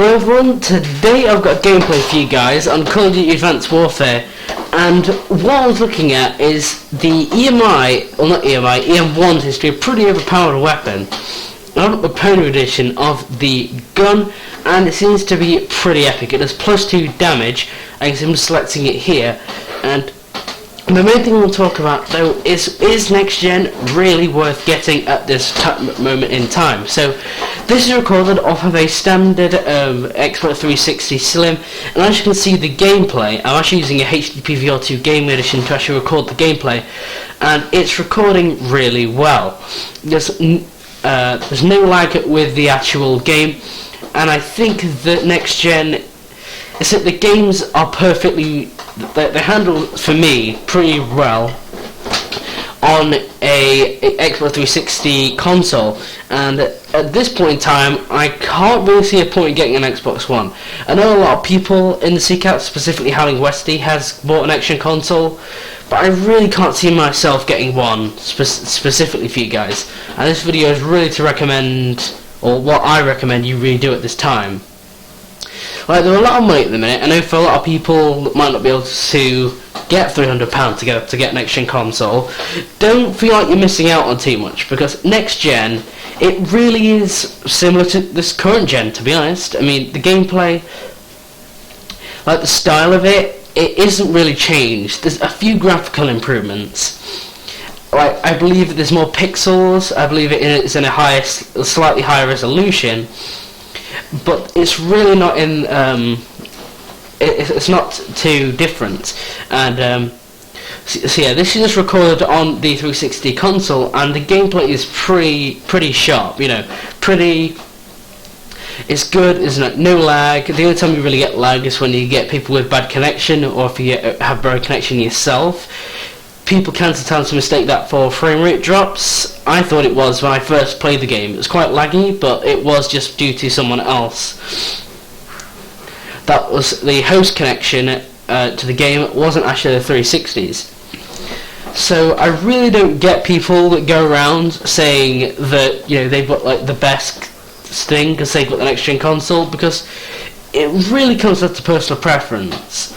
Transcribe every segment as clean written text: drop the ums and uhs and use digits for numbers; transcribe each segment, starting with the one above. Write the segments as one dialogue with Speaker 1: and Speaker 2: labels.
Speaker 1: Hello everyone, today I've got a gameplay for you guys on Call of Duty Advanced Warfare, and what I was looking at is the EM1 seems to be a pretty overpowered weapon. I've got the Pony edition of the gun, and it seems to be pretty epic. It does +2 damage, and I'm just selecting it here, and the main thing I want to talk about though is next gen really worth getting at this moment in time. So this is recorded off of a standard Xbox 360 Slim, and as you can see the gameplay, I'm actually using a HD PVR2 Game Edition to actually record the gameplay, and it's recording really well. There's no lag with the actual game, and I think that next gen is that the games are perfectly, they handle for me pretty well on a Xbox 360 console, and at this point in time I can't really see a point in getting an Xbox One. I know a lot of people in the CCAT, specifically Howling Westy, has bought an next-gen console, but I really can't see myself getting one specifically for you guys, and this video is really to recommend, or what I recommend you really do at this time. Right, there are a lot of money at the minute. I know for a lot of people that might not be able to get £300 to get next gen console, don't feel like you're missing out on too much, because next gen, it really is similar to this current gen, to be honest. I mean, the gameplay, like the style of it isn't really changed. There's a few graphical improvements. Like, I believe there's more pixels, I believe it's in a slightly higher resolution, but it's really not in, it's not too different. And so yeah, this is just recorded on the 360 console, and the gameplay is pretty sharp, you know, it's good, there's no lag. The only time you really get lag is when you get people with bad connection, or if you have bad connection yourself. People can sometimes mistake that for frame rate drops. I thought it was when I first played the game. It was quite laggy, but it was just due to someone else. That was the host connection to the game. It wasn't actually the 360s. So I really don't get people that go around saying that, you know, they've got like the best thing because they've got the next gen console, because it really comes down to personal preference.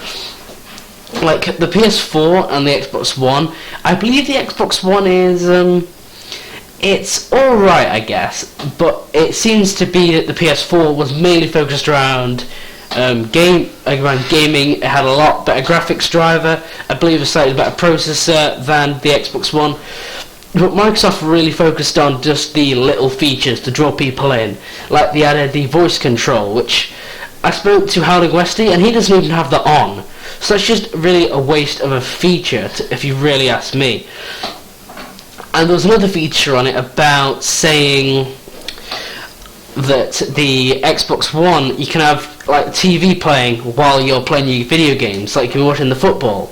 Speaker 1: Like the PS4 and the Xbox One, I believe the Xbox One is, it's alright I guess, but it seems to be that the PS4 was mainly focused around gaming. It had a lot better graphics driver, I believe a slightly better processor than the Xbox One, but Microsoft really focused on just the little features to draw people in. Like they added the voice control, which I spoke to Howling Westy and he doesn't even have that on. So it's just really a waste of a feature, if you really ask me. And there was another feature on it about saying that the Xbox One, you can have like TV playing while you're playing your video games, like you're watching the football.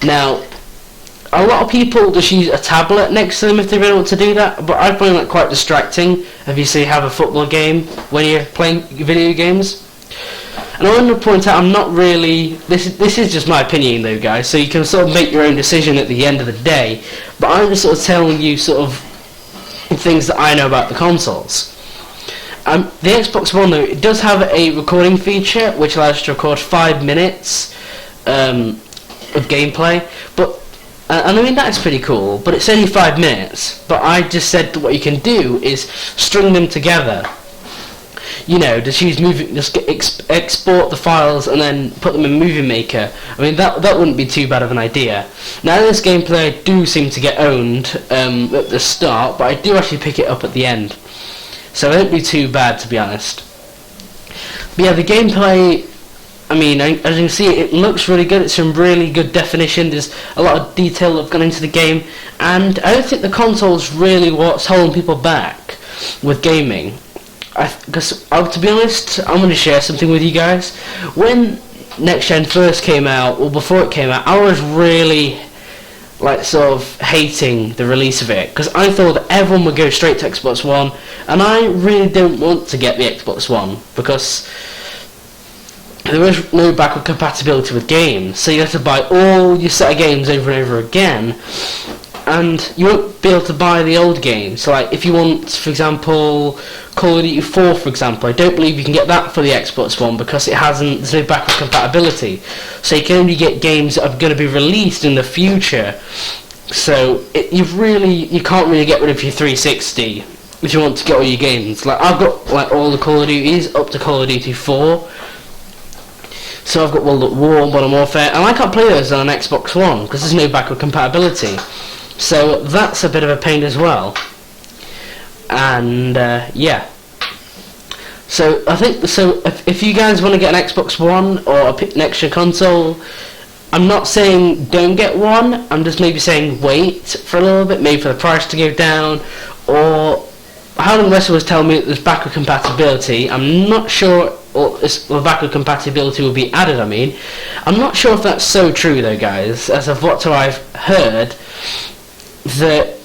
Speaker 1: Now, a lot of people just use a tablet next to them if they really want to do that, but I find that quite distracting if you say have a football game when you're playing video games. And I want to point out, I'm not really, this is just my opinion though guys, so you can sort of make your own decision at the end of the day, but I'm just sort of telling you sort of things that I know about the consoles. The Xbox One though, it does have a recording feature which allows you to record 5 minutes of gameplay, but and I mean that's pretty cool, but it's only 5 minutes, but I just said that what you can do is string them together. You know, just export the files and then put them in Movie Maker. I mean, that wouldn't be too bad of an idea. Now, this gameplay I do seem to get owned at the start, but I do actually pick it up at the end. So it won't be too bad, to be honest. But yeah, the gameplay, I mean, as you can see, it looks really good. It's some really good definition. There's a lot of detail that's gone into the game, and I don't think the console's really what's holding people back with gaming. Because to be honest, I'm going to share something with you guys. When Next Gen first came out, or before it came out, I was really like sort of hating the release of it, because I thought that everyone would go straight to Xbox One, and I really don't want to get the Xbox One because there is no backward compatibility with games, so you have to buy all your set of games over and over again. and you won't be able to buy the old games. So like if you want, for example, Call of Duty 4, for example, I don't believe you can get that for the Xbox One because there's no backward compatibility. So you can only get games that are going to be released in the future. So you can't really get rid of your 360 if you want to get all your games. Like I've got like all the Call of Duties up to Call of Duty 4. So I've got World at War, Modern Warfare, and I can't play those on an Xbox One because there's no backward compatibility. So that's a bit of a pain as well. And yeah. So I think if you guys want to get an Xbox One or a next-gen console, I'm not saying don't get one. I'm just maybe saying wait for a little bit, maybe for the price to go down, or how the Wrestle was telling me that there's backward compatibility. I'm not sure. Or backward compatibility will be added. I'm not sure if that's so true though, guys. As of what I've heard, that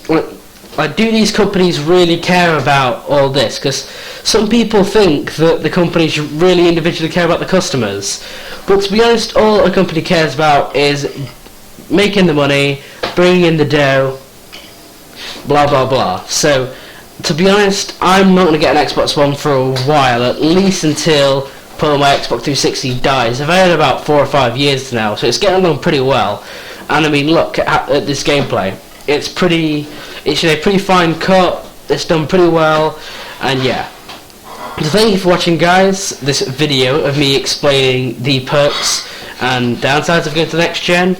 Speaker 1: like, do these companies really care about all this? Because some people think that the companies really individually care about the customers, but to be honest, all a company cares about is making the money, bringing in the dough, blah blah blah. So, to be honest, I'm not going to get an Xbox One for a while, at least until probably my Xbox 360 dies. I've had it about 4 or 5 years now, so it's getting along pretty well. And I mean, look at this gameplay. It's a pretty fine cut, it's done pretty well, and yeah. So thank you for watching, guys, this video of me explaining the perks and downsides of going to the next gen.